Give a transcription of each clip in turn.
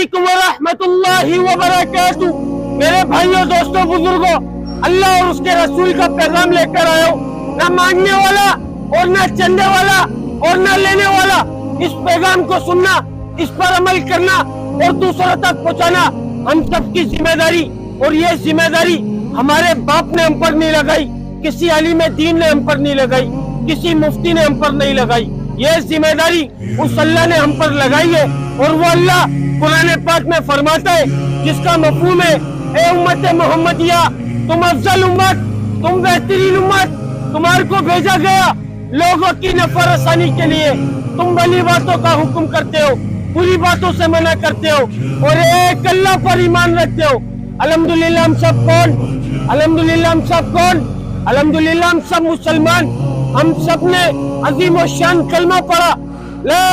علیکم ورحمۃ اللہ وبرکاتہ۔ میرے بھائیوں، دوستوں، بزرگوں، اللہ اور اس کے رسول کا پیغام لے کر آیا ہوں۔ نہ مانگنے والا اور نہ چندے والا اور نہ لینے والا، اس پیغام کو سننا، اس پر عمل کرنا اور دوسروں تک پہنچانا ہم سب کی ذمہ داری۔ اور یہ ذمہ داری ہمارے باپ نے ہم پر نہیں لگائی، کسی عالم دین نے ہم پر نہیں لگائی، کسی مفتی نے ہم پر نہیں لگائی۔ یہ ذمہ داری اس اللہ نے ہم پر لگائی ہے، اور وہ اللہ قرآن پاک میں فرماتا ہے، جس کا مفہوم ہے، اے امت محمدیہ، تم افضل امت، تم بہترین امت، تمہارے کو بھیجا گیا لوگوں کی نفع رسانی کے لیے۔ تم بھلی باتوں کا حکم کرتے ہو، بری باتوں سے منع کرتے ہو، اور ایک اللہ پر ایمان رکھتے ہو۔ الحمدللہ ہم سب کون؟ الحمدللہ ہم سب کون؟ الحمدللہ ہم سب مسلمان۔ ہم سب نے عظیم و شان کلمہ پڑھا، لا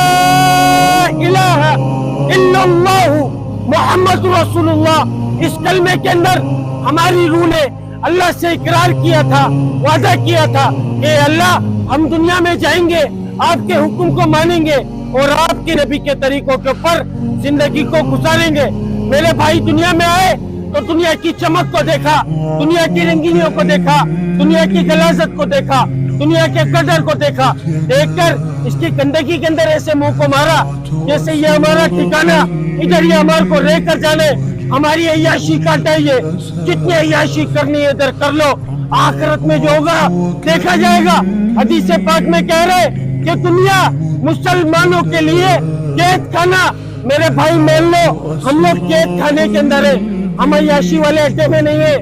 الہ الا اللہ محمد رسول اللہ۔ اس کلمے کے اندر ہماری روح نے اللہ سے اقرار کیا تھا، وعدہ کیا تھا کہ اللہ ہم دنیا میں جائیں گے، آپ کے حکم کو مانیں گے اور آپ کے نبی کے طریقوں کے اوپر زندگی کو گزاریں گے۔ میرے بھائی دنیا میں آئے تو دنیا کی چمک کو دیکھا، دنیا کی رنگینیوں کو دیکھا، دنیا کی غلاظت کو دیکھا، دنیا کے قدر کو دیکھا۔ دیکھ کر اس کی گندگی کے اندر ایسے منہ کو مارا جیسے یہ ہمارا ٹھکانہ، ادھر یہ ہمارے کو رہ کر جانے، ہماری عیاشی کاٹے، یہ جتنی عیاشی کرنی ہے ادھر کر لو، آخرت میں جو ہوگا دیکھا جائے گا۔ حدیث پاک میں کہہ رہے کہ دنیا مسلمانوں کے لیے قید خانہ۔ میرے بھائی مان لو، ہم لوگ قید خانے کے اندر ہیں، ہم عیاشی والے اڈے میں نہیں ہیں،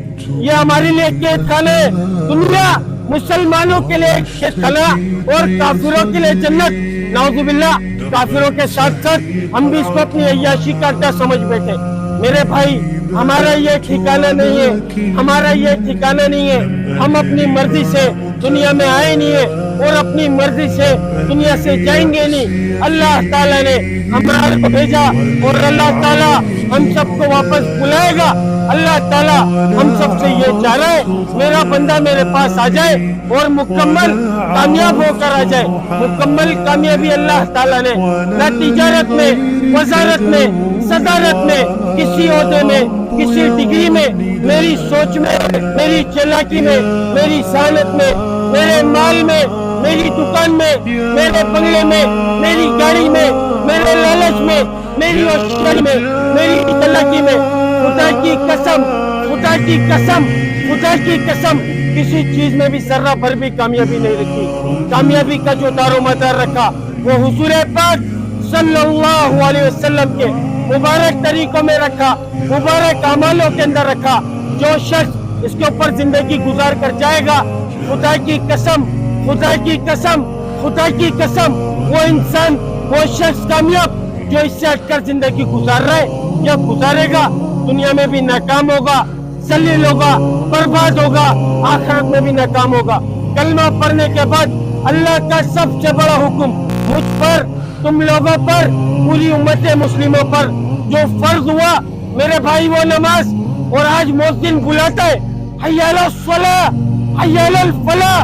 یہ ہمارے لیے قید خانہ ہے۔ دنیا مسلمانوں کے لیے قید خانہ اور کافروں کے لیے جنت۔ نعوذ باللہ، کافروں کے ساتھ ساتھ ہم بھی اس کو اپنی عیاشی کا اڈا سمجھ بیٹھے۔ میرے بھائی ہمارا یہ ٹھکانہ نہیں ہے، ہمارا یہ ٹھکانہ نہیں ہے۔ ہم اپنی مرضی سے دنیا میں آئے نہیں ہیں اور اپنی مرضی سے دنیا سے جائیں گے نہیں۔ اللہ تعالیٰ نے ہمارے کو بھیجا اور اللہ تعالیٰ ہم سب کو واپس بلائے گا۔ اللہ تعالیٰ ہم سب سے یہ چاہ رہا ہے، میرا بندہ میرے پاس آ جائے اور مکمل کامیاب ہو کر آ جائے۔ مکمل کامیابی اللہ تعالیٰ نے نہ تجارت میں، وزارت میں، صدارت میں، کسی عہدے میں، کسی ڈگری میں، میری سوچ میں، میری چالاکی میں، میری ذہانت میں، میرے مال میں، میری دکان میں، میرے بنگلے میں، میری گاڑی میں، میرے لالچ میں، میری ہوشیاری میں، میری چالاکی میں، خدا کی قسم، خدا کی قسم، خدا کی قسم، کسی چیز میں بھی ذرہ بھر بھی کامیابی نہیں رکھی۔ کامیابی کا جو دار و مدار رکھا وہ حضور پاک صلی اللہ علیہ وسلم کے مبارک طریقوں میں رکھا، مبارک اعمالوں کے اندر رکھا۔ جو شخص اس کے اوپر زندگی گزار کر جائے گا، خدا کی قسم، خدا کی قسم، خدا کی قسم، وہ انسان، وہ شخص کامیاب جو اس سے ہٹ کر زندگی گزار رہا ہے یا گزارے گا، دنیا میں بھی ناکام ہوگا، ذلیل ہوگا، برباد ہوگا، آخرت میں بھی ناکام ہوگا۔ کلمہ پڑھنے کے بعد اللہ کا سب سے بڑا حکم مجھ پر، تم لوگوں پر، پوری امت مسلموں پر جو فرض ہوا، میرے بھائی، وہ نماز۔ اور آج مؤذن بلاتا ہے، حی علی الصلاۃ، حی علی الفلاح،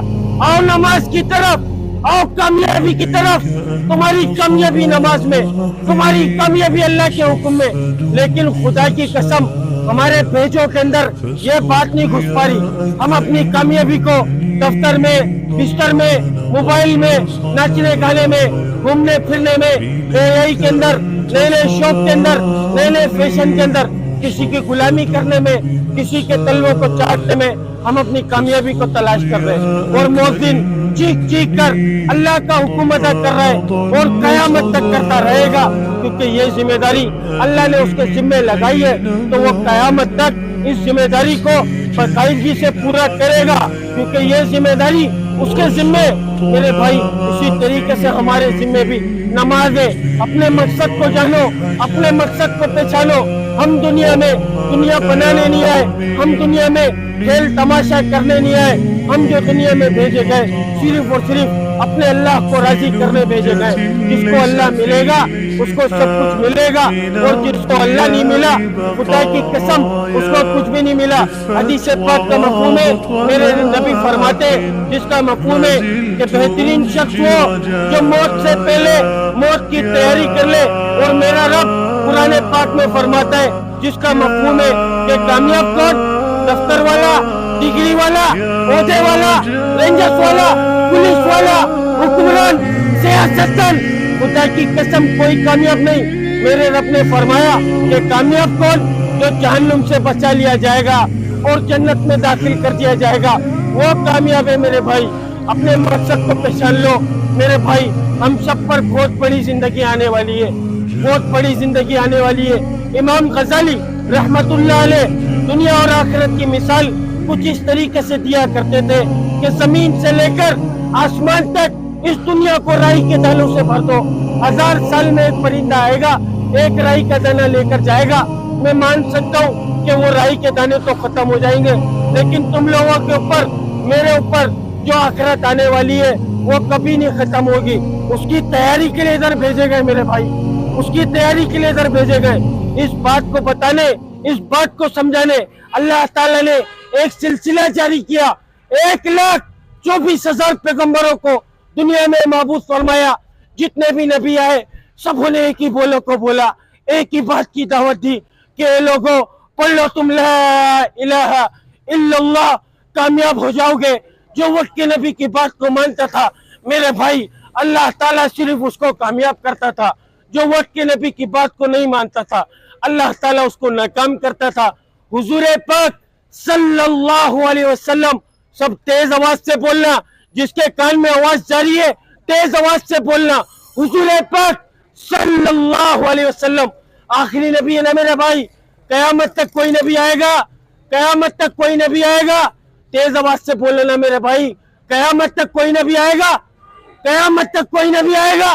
آؤ نماز کی طرف، آؤ کامیابی کی طرف۔ تمہاری کامیابی نماز میں، تمہاری کامیابی اللہ کے حکم میں۔ لیکن خدا کی قسم ہمارے بھیجوں کے اندر یہ بات نہیں گھس پا رہی۔ ہم اپنی کامیابی کو دفتر میں، بستر میں، موبائل میں، ناچنے گانے میں، گھومنے پھرنے میں، AI کے اندر، نئے نئے شوق کے اندر، نئے نئے فیشن کے اندر، کسی کی غلامی کرنے میں، کسی کے تلووں کو چاٹنے میں ہم اپنی کامیابی کو تلاش کر رہے ہیں۔ اور مؤذن چیخ چیخ کر اللہ کا حکم ادا کر رہا ہے اور قیامت تک کرتا رہے گا، کیونکہ یہ ذمہ داری اللہ نے اس کے ذمہ لگائی ہے، تو وہ قیامت تک اس ذمہ داری کو باقاعدگی سے پورا کرے گا، کیونکہ یہ ذمہ داری اس کے ذمہ۔ میرے بھائی اسی طریقے سے ہمارے ذمہ بھی نماز ہے۔ اپنے مقصد کو جانو، اپنے مقصد کو پہچانو۔ ہم دنیا میں دنیا بنانے نہیں آئے، ہم دنیا میں کھیل تماشا کرنے نہیں آئے۔ ہم جو دنیا میں بھیجے گئے صرف اور صرف اپنے اللہ کو راضی کرنے بھیجے گئے۔ جس کو اللہ ملے گا اس کو سب کچھ ملے گا، اور جس کو اللہ نہیں ملا، خدا کی قسم اس کو کچھ بھی نہیں ملا۔ حدیث پاک کا مفہوم ہے، میرے نبی فرماتے جس کا مفہوم ہے کہ بہترین شخص وہ جو موت سے پہلے موت کی تیاری کر لے۔ اور میرا رب قرآن पाक में फरमाता है, जिसका मफहूम है कि कामयाब कौन? दफ्तर वाला, डिग्री वाला, ओहदे वाला, रेंजर्स वाला, पुलिस वाला, हुक्मरान, सियासतदान। खुदा की कसम कोई कामयाब नहीं। मेरे रब ने फरमाया कि कामयाब कौन? जो जहन्नुम से बचा लिया जाएगा और जन्नत में दाखिल कर दिया जाएगा, वो कामयाब है मेरे भाई। अपने मकसद को पहचान लो मेरे भाई। हम सब पर बहुत बड़ी जिंदगी आने वाली है, बहुत बड़ी जिंदगी आने वाली है। इमाम गजाली रहमतुल्लाह अलैह दुनिया और आखिरत की मिसाल कुछ इस तरीके से दिया करते थे कि जमीन से लेकर आसमान तक इस दुनिया को राई के दानों से भर दो। 1000 साल में एक परिंदा आएगा, एक राई का दाना लेकर जाएगा। मैं मान सकता हूँ कि वो राई के दाने तो खत्म हो जाएंगे, लेकिन तुम लोगों के ऊपर, मेरे ऊपर जो आखिरत आने वाली है वो कभी नहीं खत्म होगी। उसकी तैयारी के लिए इधर भेजे गए मेरे भाई, उसकी तैयारी के लिए इधर भेजे गए। इस बात को बताने, इस बात को समझाने अल्लाह ताला ने एक सिलसिला जारी किया। 1,24,000 पैगंबरों को दुनिया में महबूस फरमाया। जितने भी नबी आए सबों ने एक ही बोलो को बोला, एक ही बात की दावत दी कि लोगों पढ़ लो तुम ला इलाहा इल्लल्लाह, कामयाब हो जाओगे। जो वक्त के नबी की बात को मानता था मेरे भाई, अल्लाह ताला सिर्फ उसको कामयाब करता था। जो वक्त के नबी की बात को नहीं मानता था अल्लाह ताला उसको नाकाम करता था। हुजूर पाक सल्लल्लाहु अलैहि वसल्लम, सब तेज आवाज से बोलना, जिसके कान में आवाज जारी है तेज आवाज से बोलना। हुजूर पाक सल्लल्लाहु अलैहि वसल्लम आखिरी नबी है ना मेरे भाई। कयामत तक कोई नबी आएगा, कयामत तक कोई नबी आएगा। तेज आवाज से बोलना मेरे भाई, कयामत तक कोई नबी आएगा, कयामत तक कोई नबी आएगा,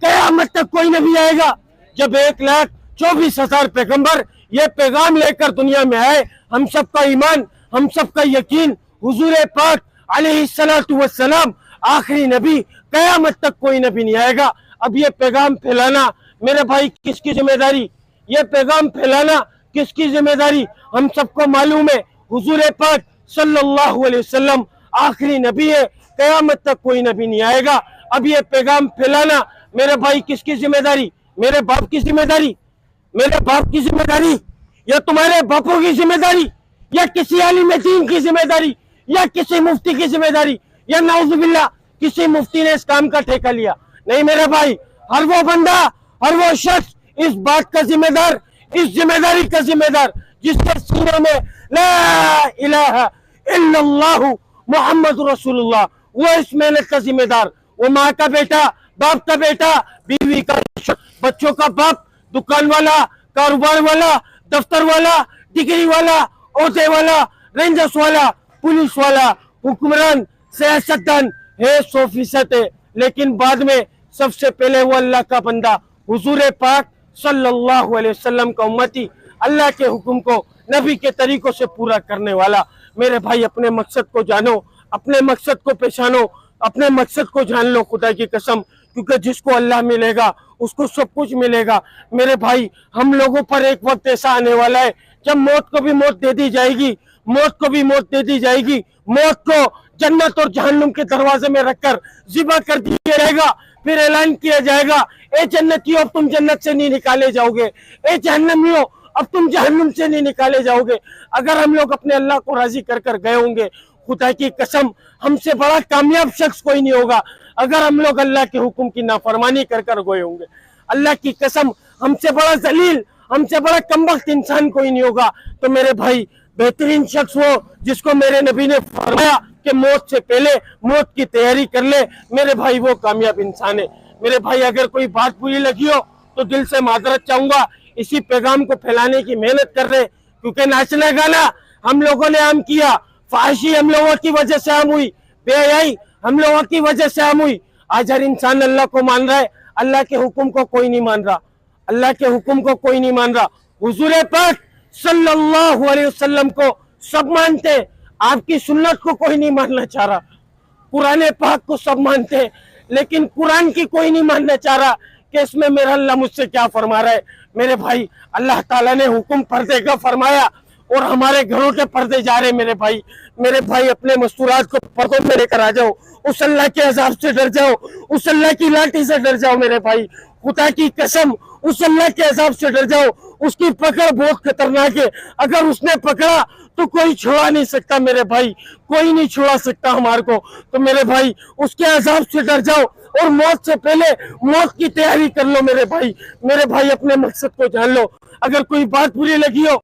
कयामत तक कोई नबी आएगा। जब 1,24,000 पैगंबर ये पैगाम लेकर दुनिया में आए, हम सबका ईमान, हम सबका यकीन, हुजूर पाक अलैहिस्सलातु वस्सलाम आखिरी नबी, कयामत तक कोई नबी नहीं आएगा। अब ये पैगाम फैलाना मेरे भाई किसकी जिम्मेदारी? ये पैगाम फैलाना किसकी जिम्मेदारी? हम सबको मालूम है हुजूर पाक सल्लल्लाहु अलैहि वसल्लम आखिरी नबी है, कयामत तक कोई नबी नहीं आएगा। अब ये पैगाम फैलाना मेरे भाई किसकी जिम्मेदारी? मेरे बाप की जिम्मेदारी, मेरे बाप की जिम्मेदारी, या तुम्हारे बापों की जिम्मेदारी, या किसी आलिम दीन की जिम्मेदारी, या किसी मुफ्ती की जिम्मेदारी, या नाउजुबिल्लाह किसी मुफ्ती ने इस काम का ठेका लिया? नहीं मेरे भाई, हर वो बंदा, हर वो शख्स इस बात का जिम्मेदार, इस जिम्मेदारी का जिम्मेदार जिसके सीने में ला इलाहा इल्लल्लाहु मुहम्मद रसूलुल्लाह, वो इस मेहनत का जिम्मेदार। वो माँ का बेटा, बाप का बेटा, बीवी का, बच्चों का बाप, दुकान वाला, कारोबार वाला, दफ्तर वाला, डिग्री वाला, ओहदे वाला, रेंजर्स वाला, पुलिस वाला, हुक्मरान, सियासतदान है 100% है, लेकिन बाद में सबसे पहले वो अल्लाह का बंदा हुजूर पाक सल्लल्लाहु अलैहि वसल्लम का उम्मती, अल्लाह के हुक्म को नबी के तरीकों से पूरा करने वाला। मेरे भाई अपने मकसद को जानो, अपने मकसद को पहचानो, अपने मकसद को जान लो खुदा की कसम, क्योंकि जिसको अल्लाह मिलेगा उसको सब कुछ मिलेगा। मेरे भाई हम लोगों पर एक वक्त ऐसा आने वाला है जब मौत को भी मौत दे दी जाएगी, मौत को भी मौत दे दी जाएगी। मौत को जन्नत और जहन्नुम के दरवाजे में रखकर जिबा कर दिया जाएगा। फिर ऐलान किया जाएगा, ए जन्नतियों अब तुम जन्नत से नहीं निकाले जाओगे, ए जहन्नमियों अब तुम जहन्नुम से नहीं निकाले जाओगे। अगर हम लोग अपने अल्लाह को राजी कर कर गए होंगे, खुदा की कसम हमसे बड़ा कामयाब शख्स कोई नहीं होगा। अगर हम लोग अल्लाह के हुक्म की नाफरमानी कर कर गए होंगे, अल्लाह की कसम हमसे बड़ा जलील, हमसे बड़ा कमबख्त इंसान कोई नहीं होगा। तो मेरे भाई बेहतरीन शख्स वो जिसको मेरे नबी ने फरमाया कि मौत से पहले मौत की तैयारी कर ले, मेरे भाई वो कामयाब इंसान है। मेरे भाई अगर कोई बात बुरी लगी हो तो दिल से माजरत चाहूंगा। इसी पैगाम को फैलाने की मेहनत कर रहे, क्योंकि नाचना गाना हम लोगों ने आम किया, फाहिशी हम लोगों की वजह से आम हुई, बेहयाई हम लोगों की वजह से आम हुई। आज हर इंसान अल्लाह को मान रहा है, अल्लाह के हुक्म को कोई नहीं मान रहा, अल्लाह के हुक्म को कोई नहीं मान रहा। हुजूर पाक सल्लल्लाहु अलैहि वसल्लम को सब मानते, आपकी सुन्नत को कोई नहीं मानना चाह रहा। कुरान पाक को सब मानते, लेकिन कुरान की कोई नहीं मानना चाह रहा कि इसमें मेरा अल्लाह मुझसे क्या फरमा रहा है। मेरे भाई अल्लाह ताला ने हुक्म पर्दे का फरमाया और हमारे घरों के पर्दे जा रहे। मेरे भाई अपने मस्तूरात को पर्दों में लेकर आ जाओ, उस अल्लाह के अज़ाब से डर जाओ, उस अल्लाह की लाठी से डर जाओ। मेरे भाई खुदा की कसम उस अल्लाह के अज़ाब से डर जाओ, उसकी पकड़ बहुत खतरनाक है, अगर उसने पकड़ा तो कोई छुड़ा नहीं सकता मेरे भाई, कोई नहीं छुड़ा सकता हमारे को। तो मेरे भाई उसके अज़ाब से डर जाओ और मौत से पहले मौत की तैयारी कर लो मेरे भाई। मेरे भाई अपने मकसद को जान लो, अगर कोई बात बुरी लगी हो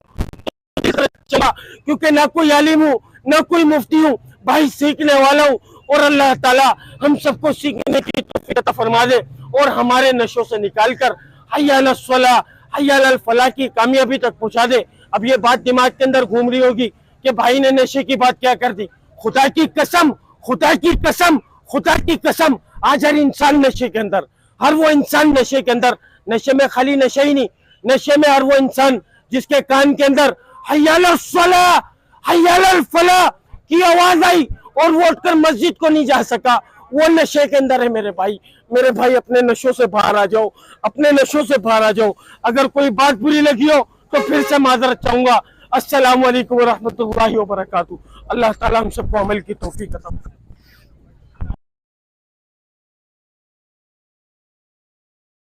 चला, क्योंकि ना कोई आलिम हूँ ना कोई मुफ्ती हूँ भाई, सीखने वाला हूँ। और अल्लाह ताला हम सबको सीखने की तौफीक अता फरमा दे और हमारे नशों से निकाल कर हय्या अला सलाह हय्या अल फलाह की कामयाबी तक पहुंचा दे। अब ये बात दिमाग के अंदर घूम रही होगी कि भाई ने नशे की बात क्या कर दी। खुदा की कसम, खुदा की कसम, खुदा की कसम, आज हर इंसान नशे के अंदर, हर वो इंसान नशे के अंदर, नशे में खाली नशा ही नहीं, नशे में हर वो इंसान जिसके कान के अंदर हय्या अला सलाह हय्या अल फलाह की आवाज आई और वो उठकर मस्जिद को नहीं जा सका, वो नशे के अंदर है मेरे भाई। मेरे भाई अपने नशों से बाहर आ जाओ, अपने नशों से बाहर आ जाओ। अगर कोई बात बुरी लगी हो तो फिर से माजरत चाहूंगा। अस्सलामु अलैकुम व रहमतुल्लाहि व बरकातहू। अल्लाह ताला हम सबको अमल की तौफीक अता फरमाए।